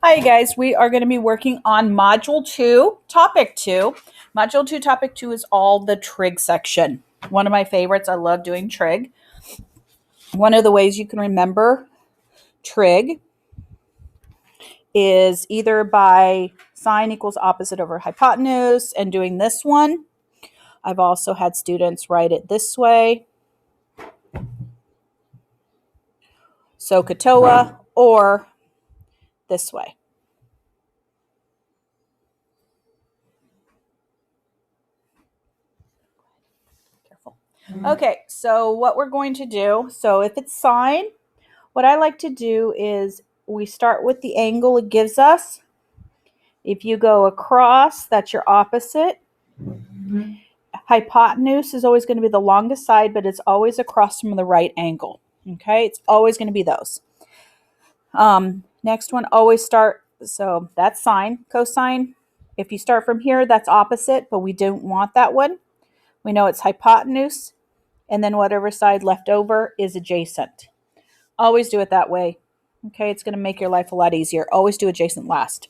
Hi guys, we are going to be working on Module 2, Topic 2. Module 2, Topic 2 is all the trig section. One of my favorites. I love doing trig. One of the ways you can remember trig is either by sine equals opposite over hypotenuse and doing this one. I've also had students write it this way, SOHCAHTOA, or this way. Okay, so what we're going to do, so if it's sine, what I like to do is we start with the angle it gives us. If you go across, that's your opposite. Hypotenuse is always going to be the longest side, but it's always across from the right angle. Okay, it's always going to be those. Next one, always start, so that's sine, cosine. If you start from here, that's opposite, but we don't want that one. We know it's hypotenuse, and then whatever side left over is adjacent. Always do it that way. Okay, it's going to make your life a lot easier. Always do adjacent last.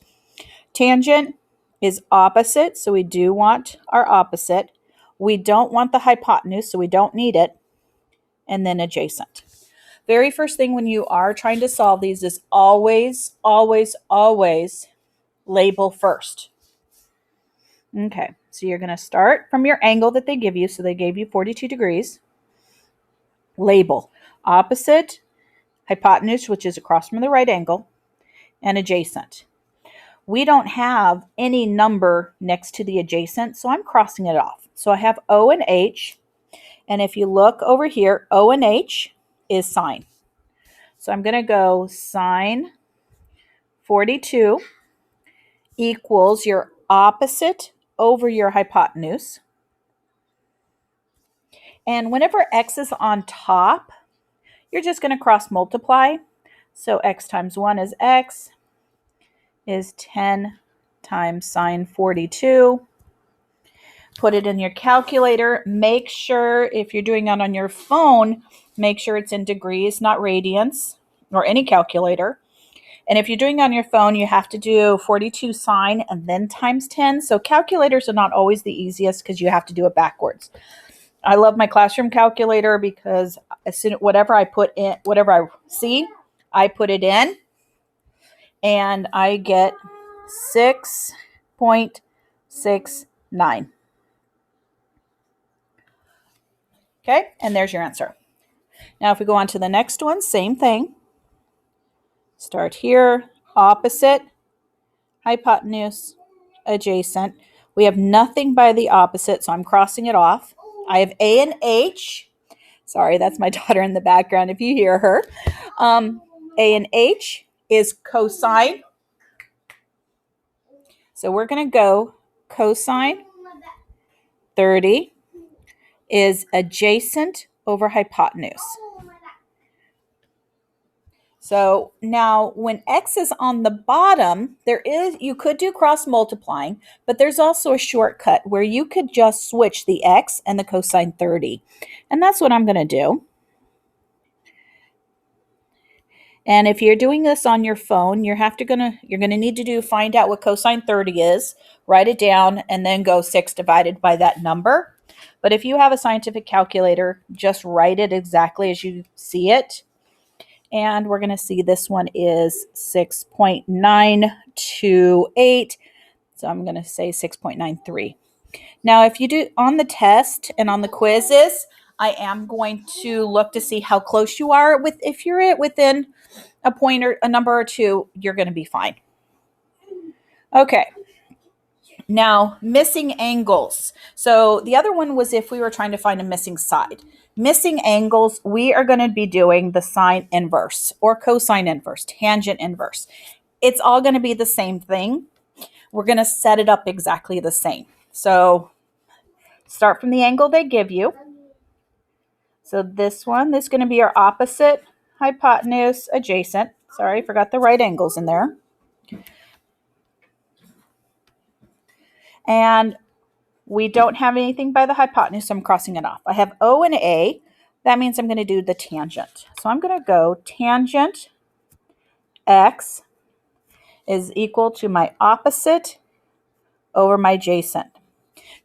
Tangent is opposite, so we do want our opposite. We don't want the hypotenuse, so we don't need it. And then adjacent. Very first thing when you are trying to solve these is always, always, always label first. Okay, so you're going to start from your angle that they give you. So they gave you 42 degrees. Label opposite, hypotenuse, which is across from the right angle, and adjacent. We don't have any number next to the adjacent, so I'm crossing it off. So I have O and H, and if you look over here, O and H is sine. So I'm going to go sine 42 equals your opposite over your hypotenuse. And whenever x is on top, you're just going to cross multiply. So x times 1 is x, is 10 times sine 42. Put it in your calculator. Make sure, if you're doing that on your phone, make sure it's in degrees, not radians, or any calculator. And if you're doing it on your phone, you have to do 42 sine and then times 10. So calculators are not always the easiest because you have to do it backwards. I love my classroom calculator because as soon whatever I put in, whatever I see, I put it in, and I get 6.69. Okay, and there's your answer. Now if we go on to the next one, same thing. Start here, opposite, hypotenuse, adjacent. We have nothing by the opposite, so I'm crossing it off. I have A and H. Sorry, that's my daughter in the background if you hear her. A and H is cosine. So we're going to go cosine 30 is adjacent over hypotenuse. So now when x is on the bottom, you could do cross multiplying, but there's also a shortcut where you could just switch the x and the cosine 30. And that's what I'm going to do. And if you're doing this on your phone, you're going to need to find out what cosine 30 is, write it down, and then go 6 divided by that number. But if you have a scientific calculator, just write it exactly as you see it. And we're going to see this one is 6.928. So I'm going to say 6.93. Now, if you do on the test and on the quizzes, I am going to look to see how close you are with. If you're within a point or a number or two, you're going to be fine. Okay. Now, missing angles. So the other one was if we were trying to find a missing side. Missing angles, we are going to be doing the sine inverse or cosine inverse, tangent inverse. It's all going to be the same thing. We're going to set it up exactly the same. So start from the angle they give you. So this is going to be our opposite, hypotenuse, adjacent. Sorry, I forgot the right angles in there. And we don't have anything by the hypotenuse, so I'm crossing it off. I have O and A. That means I'm going to do the tangent. So I'm going to go tangent x is equal to my opposite over my adjacent.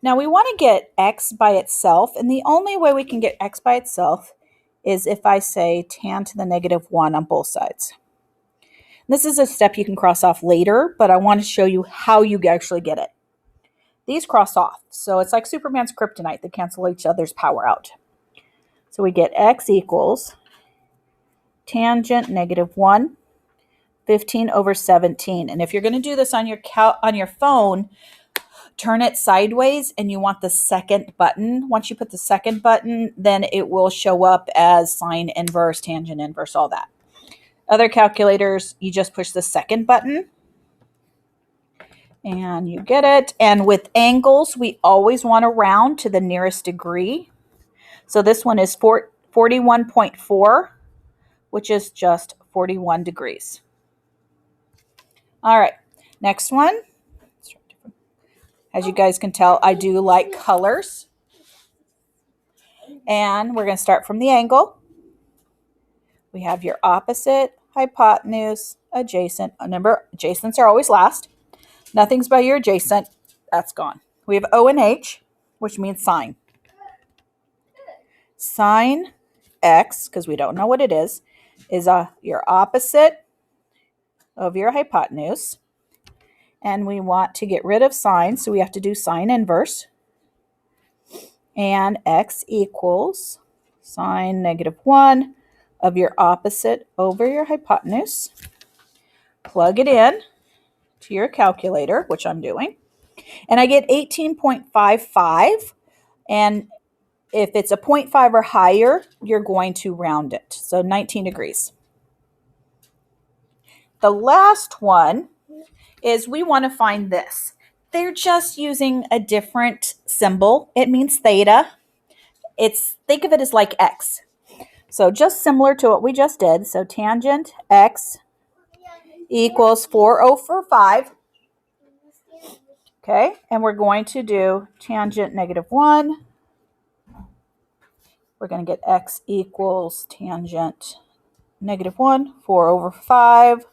Now we want to get x by itself, and the only way we can get x by itself is if I say tan to the negative 1 on both sides. This is a step you can cross off later, but I want to show you how you actually get it. These cross off, so it's like Superman's kryptonite. They cancel each other's power out. So we get x equals tangent negative 1, 15 over 17. And if you're going to do this on your phone, turn it sideways, and you want the second button. Once you put the second button, then it will show up as sine inverse, tangent inverse, all that. Other calculators, you just push the second button and you get it. And with angles, we always want to round to the nearest degree. So this one is 41.4, which is just 41 degrees. All right, next one. As you guys can tell, I do like colors. And we're going to start from the angle. We have your opposite, hypotenuse, adjacent. Remember, adjacents are always last. Nothing's by your adjacent. That's gone. We have O and H, which means sine. Sine x, because we don't know what it is your opposite of your hypotenuse. And we want to get rid of sine, so we have to do sine inverse. And x equals sine negative 1 of your opposite over your hypotenuse. Plug it in to your calculator, which I'm doing. And I get 18.55. And if it's a 0.5 or higher, you're going to round it. So 19 degrees. The last one is we want to find this. They're just using a different symbol. It means theta. Think of it as like x. So just similar to what we just did. So tangent x equals 4 over 5. Okay, and we're going to do tangent negative 1. We're going to get x equals tangent negative 1, 4 over 5.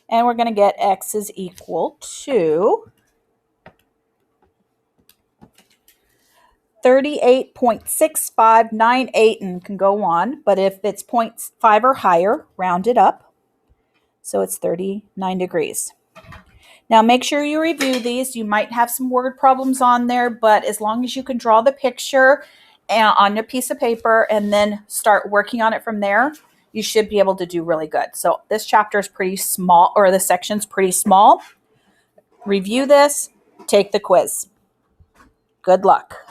And we're going to get x is equal to 38.6598, and can go on. But if it's 0.5 or higher, round it up. So it's 39 degrees. Now make sure you review these. You might have some word problems on there, but as long as you can draw the picture on a piece of paper and then start working on it from there, you should be able to do really good. So this chapter is pretty small, or the section's pretty small. Review this, take the quiz. Good luck.